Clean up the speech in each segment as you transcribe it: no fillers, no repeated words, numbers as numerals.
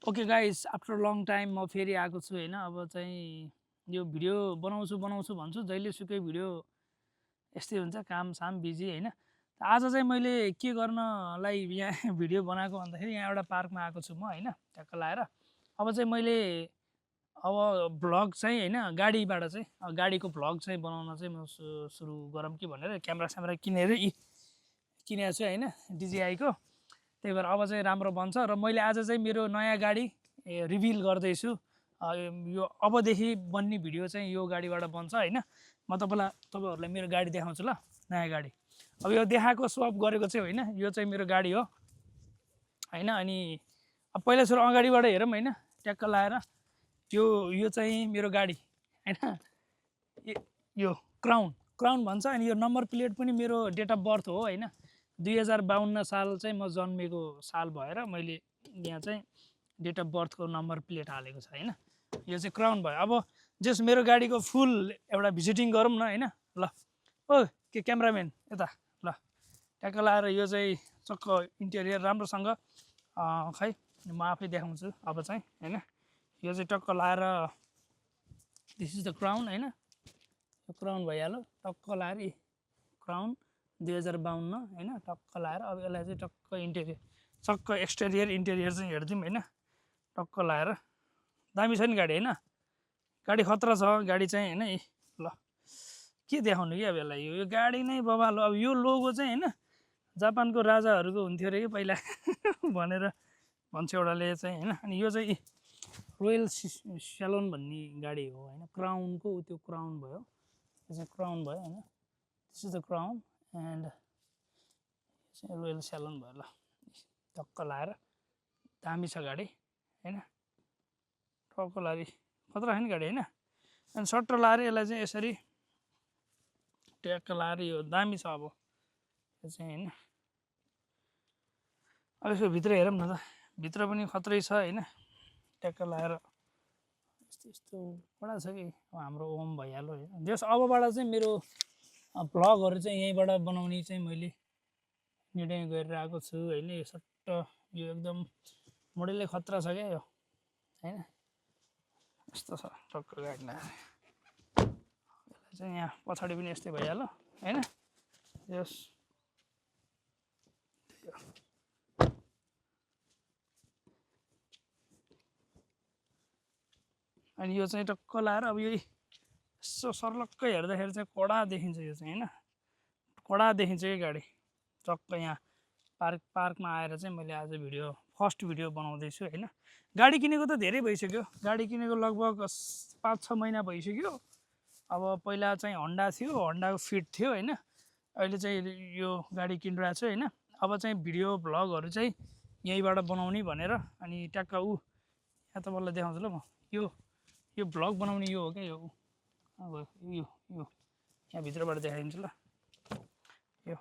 Okay guys after long time म फेरि आएको छु होइन। अब चाहिँ यो भिडियो बनाउँछु भन्छु, जहिलेसुकै भिडियो यस्तै हुन्छ, कामसाम बिजी होइन। आज चाहिँ मैले के गर्नलाई यहाँ भिडियो बनाएको भन्दाखेरि यहाँ एउटा पार्कमा आएको छु म होइन, ट्याक्क लाएर। अब चाहिँ मैले भ्लग चाहिँ होइन गाडीबाट चाहिँ गाडीको भ्लग चाहिँ बनाउन चाहिँ म सुरु गरौँ कि भनेर क्यामेरा किनेर किनेको छु होइन, DJI-को। त्यही भएर अब चाहिँ राम्रो बन्छ र मैले आज चाहिँ मेरो नयाँ गाडी रिभिल गर्दैछु। यो अबदेखि बन्ने भिडियो चाहिँ यो गाडीबाट बन्छ होइन। म तपाईँहरूलाई मेरो गाडी देखाउँछु ल, नयाँ गाडी। अब यो देखाएको स्वप गरेको चाहिँ होइन, यो चाहिँ मेरो गाडी हो होइन। अनि अब पहिला सुरु अगाडिबाट हेरौँ होइन, ट्याक्क लाएर। यो चाहिँ मेरो गाडी होइन, यो क्राउन भन्छ। अनि यो नम्बर प्लेट पनि मेरो डेट अफ बर्थ हो होइन। 2052 साल चाहिँ म जन्मेको साल भएर मैले यहाँ चाहिँ डेट अफ बर्थको नम्बर प्लेट हालेको छ होइन। यो चाहिँ क्राउन भयो। अब जस मेरो गाडीको फुल एउटा भिजिटिङ गरौँ न होइन। ल ओ के क्यामराम्यान यता ल, ट्याक्क लाएर यो चाहिँ चक्क इन्टेरियर राम्रोसँग खै म आफै देखाउँछु अब चाहिँ होइन। यो चाहिँ टक्क लाएर दिस इज द क्राउन होइन। यो क्राउन भइहाल्यो, टक्क लाएर क्राउन 2052 होइन, टक्क लाएर। अब यसलाई चाहिँ टक्क इन्टेरियर चक्क एक्सटेरियर इन्टेरियर चाहिँ हेरिदिउँ होइन, टक्क लाएर। दामी छ नि गाडी होइन, गाडी खतरा छ गाडी चाहिँ होइन। ल के देखाउनु कि अब यसलाई, यो गाडी नै बबाल। अब यो लोगो चाहिँ होइन जापानको राजाहरूको हुन्थ्यो अरे कि पहिला भनेर भन्छ एउटाले चाहिँ होइन। अनि यो चाहिँ रोयल स्यालोन भन्ने गाडी हो होइन, क्राउनको त्यो क्राउन भयो, यो चाहिँ क्राउन भयो होइन। This is the crown and royal salon भयो। ल टक्क लाएर दामी छ गाडी होइन, टक्क लाएर खतरा छ नि गाडी होइन। अनि सट्ट लाएर यसलाई चाहिँ यसरी ट्याक्क लाएर यो दामी छ। अब यो चाहिँ होइन, अब यसको भित्र हेरौँ न त, भित्र पनि खत्रै छ होइन। ट्याक्क लाएर यस्तो कडा छ कि अब हाम्रो ओम भइहाल्यो होइन। जस अबबाट चाहिँ मेरो भ्लगहरू चाहिँ यहीँबाट बनाउने चाहिँ मैले निर्णय गरेर आएको छु होइन। यो सट्ट यो एकदम मोडलै खतरा छ क्या यो होइन, यस्तो छ टक्क गाडी लाएर। यसलाई चाहिँ यहाँ पछाडि पनि यस्तै भइहाल्यो होइन। यस अनि यो चाहिँ टक्क लाएर अब यो यसो सर्लक्कै हेर्दाखेरि चाहिँ कडा देखिन्छ यो चाहिँ होइन, कडा देखिन्छ कि गाडी। टक्क यहाँ पार्कमा आएर चाहिँ मैले आज फर्स्ट भिडियो बनाउँदैछु होइन। गाडी किनेको त धेरै भइसक्यो, गाडी किनेको लगभग 5-6 महिना भइसक्यो। अब पहिला चाहिँ होन्डा थियो, होन्डाको फिट थियो होइन। अहिले चाहिँ यो गाडी किनिरहेको छु होइन। अब चाहिँ भिडियो भ्लगहरू चाहिँ यहीँबाट बनाउने भनेर। अनि ट्याक्क यहाँ तपाईँलाई देखाउँछु ल म, यो भ्लग बनाउने यो हो क्या। यो अब यो यहाँ भित्रबाट देखाइदिन्छु ल। यो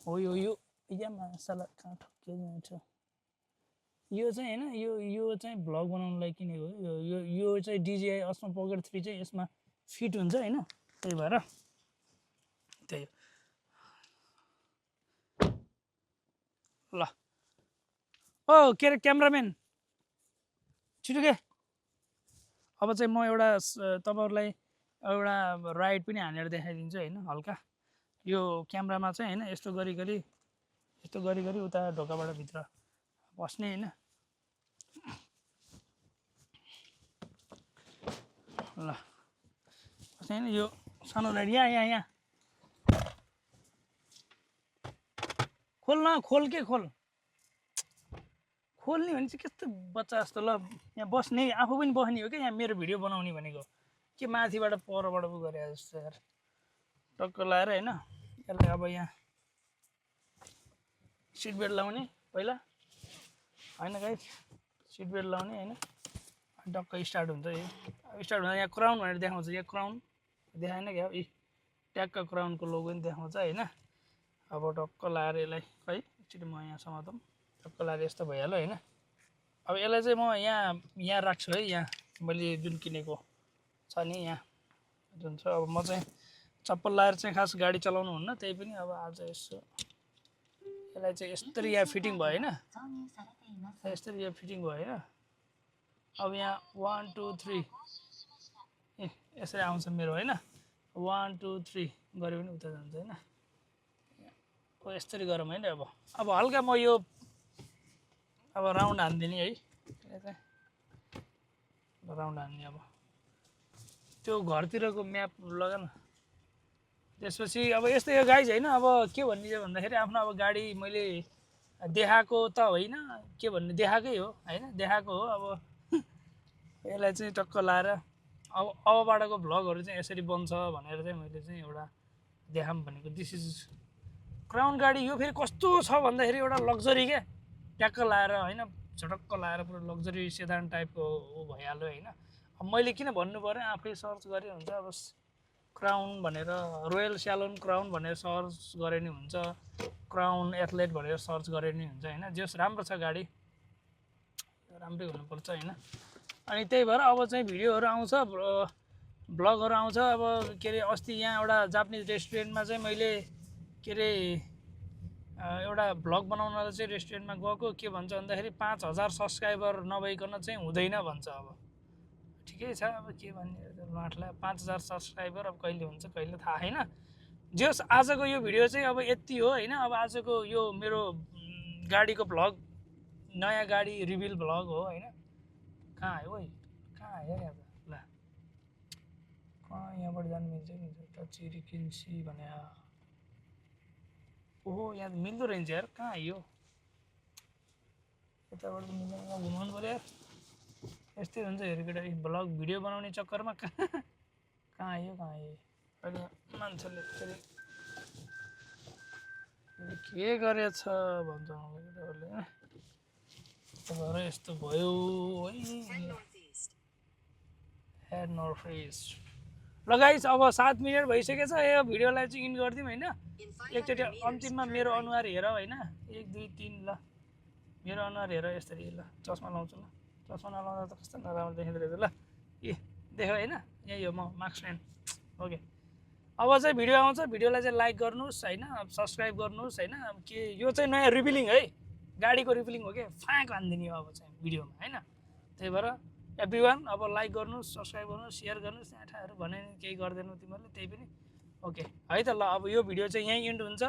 हो यो या मासला कहाँ ठक्कै जान्छ। यो चाहिँ होइन, यो चाहिँ भ्लग बनाउनुलाई किनेको हो। यो चाहिँ DJI Osmo Pocket 3 चाहिँ यसमा फिट हुन्छ होइन, त्यही भएर त्यही ल। ओ के अरे क्यामराम्यान छिटो के। अब चाहिँ म एउटा तपाईँहरूलाई एउटा राइड पनि हानेर देखाइदिन्छु होइन हल्का। यो क्यामेरामा चाहिँ होइन यस्तो गरी उता ढोकाबाट भित्र पस्ने होइन। ल होइन यो सानो राइड यहाँ खोल न, खोल के खोल्ने भने चाहिँ कस्तो बच्चा जस्तो। ल यहाँ बस्ने, आफू पनि बस्ने हो क्या यहाँ, मेरो भिडियो बनाउने भनेको के माथिबाट परबाट उ गरे जस्तो यार। टक्क लाएर होइन यसलाई अब यहाँ सिट बेल्ट लाउने पहिला होइन गाइस, सिट बेल्ट लाउने होइन। टक्क स्टार्ट हुन्छ। यो स्टार्ट हुँदा यहाँ क्राउन भनेर देखाउँछ, यो क्राउन देखाएन क्या, ट्याक्क क्राउनको लोगो पनि देखाउँछ होइन। अब टक्क लाएर यसलाई खै एकचोटि म यहाँ समातौँ, टक्क लाएर यस्तो भइहाल्यो होइन। अब यसलाई चाहिँ म यहाँ राख्छु है, यहाँ मैले जुन किनेको छ नि यहाँ जुन छ। अब म चाहिँ चप्पल लाएर चाहिँ खास गाडी चलाउनु हुन्न, त्यही पनि अब आज यसो यसलाई चाहिँ यस्तरी यहाँ फिटिङ भयो होइन, यस्तरी यहाँ फिटिङ भयो होइन। अब यहाँ 1 2 3 ए यसरी आउँछ मेरो होइन 1 2 3 गऱ्यो भने उता जान्छ होइन हो यसरी गरौँ होइन अब हल्का म यो अब राउन्ड हान्दिने है राउन्ड हान्ने अब त्यो घरतिरको म्याप लगा न त्यसपछि अब यस्तै हो गाइज होइन अब के भनिन्छ भन्दाखेरि आफ्नो अब गाडी मैले देखाएको त होइन के भन्ने देखाएकै हो होइन देखाएको हो अब यसलाई चाहिँ टक्क लाएर अबबाटको भ्लगहरू चाहिँ यसरी बन्छ भनेर चाहिँ मैले चाहिँ एउटा देखाऊँ भनेको दिस इज क्राउन गाडी यो फेरि कस्तो छ भन्दाखेरि एउटा लग्जरी क्या ट्याक्क लाएर होइन झटक्क लाएर पुरा लग्जरी सेदान टाइपको भइहाल्यो होइन अब मैले किन भन्नु पऱ्यो आफै सर्च गरेँ हुन्छ अब क्राउन भनेर रोयल स्यालोन क्राउन भनेर सर्च गरे नि हुन्छ क्राउन एथलेट भनेर सर्च गरे नि हुन्छ होइन जस राम्रो छ गाडी राम्रै हुनुपर्छ होइन अनि त्यही भएर अब चाहिँ भिडियोहरू आउँछ ब्लगहरू आउँछ अब के अरे अस्ति यहाँ एउटा जापानिज रेस्टुरेन्टमा चाहिँ मैले के अरे एउटा भ्लग बनाउनलाई चाहिँ रेस्टुरेन्टमा गएको के भन्छ भन्दाखेरि 5000 सब्सक्राइबर नभइकन चाहिँ हुँदैन भन्छ अब ठिकै छ अब के भन्ने माठलाई 5000 सब्सक्राइबर अब कहिले हुन्छ कहिले थाहा छैन जस आजको यो भिडियो चाहिँ अब यति हो होइन अब आजको यो मेरो गाडीको भ्लग नयाँ गाडी रिभिल भ्लग हो होइन कहाँ आयो है कहाँ आयो यहाँ त ल कहाँ यहाँबाट जानु मिल्छ नि त चिरिकिन्सी भने ओहो यहाँ मिल्दो रहेछ यार कहाँ आयो यताबाट त मिल्दैन घुमाउनु पऱ्यो यार यस्तै हुन्छ हेर केटा भ्लग भिडियो बनाउने चक्करमा कहाँ आयो अहिले मान्छेले फेरि के गरेछ भन्छ मलाई केटाहरूले भएर यस्तो भयो है नर्थ इस्ट ल गाइस अब 7 मिनट भइसकेछ यो भिडियोलाई चाहिँ इन गरिदिउँ होइन एकचोटि अन्तिममा मेरो अनुहार हेर होइन 1 2 3 ल मेरो अनुहार हेर यसरी ल चस्मा लाउँछु ल चस्मा नलाउँदा त कस्तो नराम्रो देखिँदो रहेछ ल ए देख्यो होइन यही हो म मार्क्सम्यान ओके अब चाहिँ भिडियो आउँछ भिडियोलाई चाहिँ लाइक गर्नुहोस् होइन सब्सक्राइब गर्नुहोस् होइन के यो चाहिँ नयाँ रिभिलिङ है गाडीको रिभिलिङ हो कि फ्याँक हानिदिने हो अब चाहिँ भिडियोमा होइन त्यही भएर एभ्रिवान अब लाइक गर्नुहोस् सब्सक्राइब गर्नुहोस् सेयर गर्नुहोस् यहाँ ठाहरू भने केही गर्दैनौ तिमीहरूले त्यही पनि ओके है त ल अब यो भिडियो चाहिँ यहीँ इन्ड हुन्छ